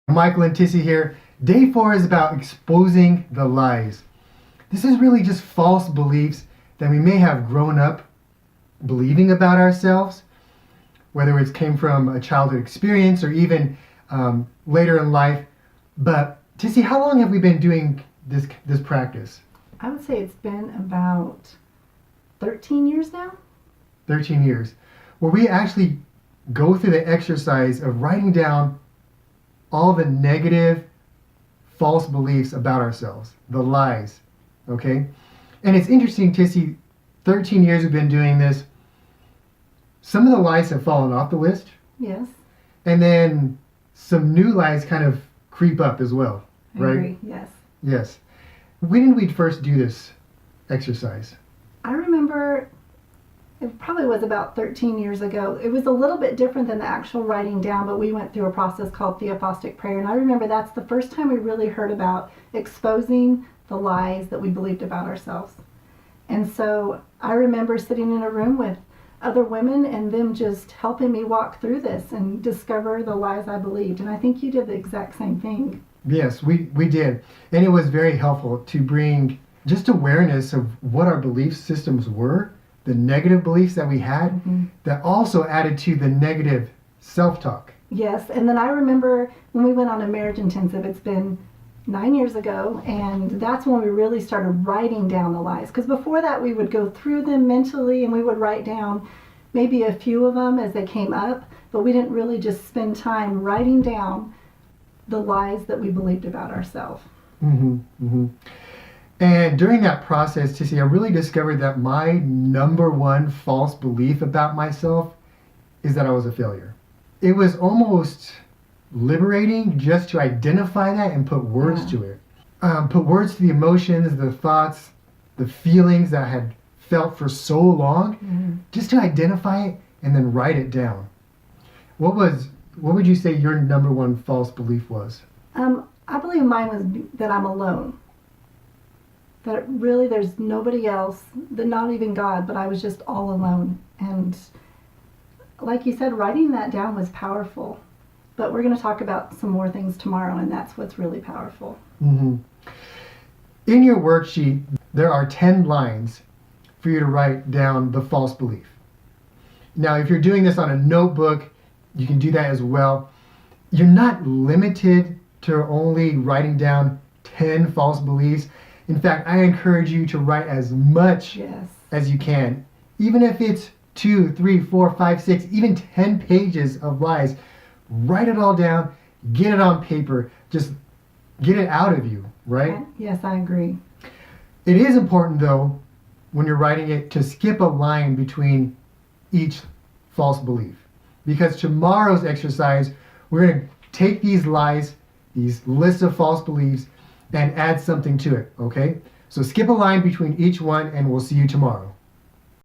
Michael and Tissie here. Day 4 is about exposing the lies. This is really just false beliefs that we may have grown up believing about ourselves, whether it came from a childhood experience or even later in life. But Tissie, how long have we been doing this practice? I would say it's been about 13 years now. 13 years. Where we actually go through the exercise of writing down all the negative, false beliefs about ourselves, the lies, okay? And it's interesting, Tissie, 13 years we've been doing this. Some of the lies have fallen off the list. Yes. And then some new lies kind of creep up as well, right? I agree, yes. Yes. When did we first do this exercise? I remember it probably was about 13 years ago. It was a little bit different than the actual writing down, but we went through a process called theophostic prayer. And I remember that's the first time we really heard about exposing the lies that we believed about ourselves. And so I remember sitting in a room with other women and them just helping me walk through this and discover the lies I believed. And I think you did the exact same thing. Yes, we did. And it was very helpful to bring just awareness of what our belief systems were, the negative beliefs that we had, that also added to the negative self-talk. Yes, and then I remember when we went on a marriage intensive, it's been 9 years ago, and that's when we really started writing down the lies. Because before that, we would go through them mentally and we would write down maybe a few of them as they came up, but we didn't really just spend time writing down the lies that we believed about ourselves. And during that process, Tissie, I really discovered that my number one false belief about myself is that I was a failure. It was almost liberating just to identify that and put words to it. Put words to the emotions, the thoughts, the feelings that I had felt for so long, just to identify it and then write it down. What would you say your number one false belief was? I believe mine was that I'm alone. That really there's nobody else, that not even God, but I was just all alone. And like you said, writing that down was powerful. But we're going to talk about some more things tomorrow, and that's what's really powerful. In your worksheet, there are 10 lines for you to write down the false belief. Now, if you're doing this on a notebook, you can do that as well. You're not limited to only writing down 10 false beliefs. In fact, I encourage you to write as much as you can. Even if it's 2, 3, 4, 5, 6, even 10 pages of lies, write it all down, get it on paper, just get it out of you, right? Yes, I agree. It is important, though, when you're writing it, to skip a line between each false belief. Because tomorrow's exercise, we're going to take these lies, these lists of false beliefs, and add something to it, okay? So skip a line between each one, and we'll see you tomorrow.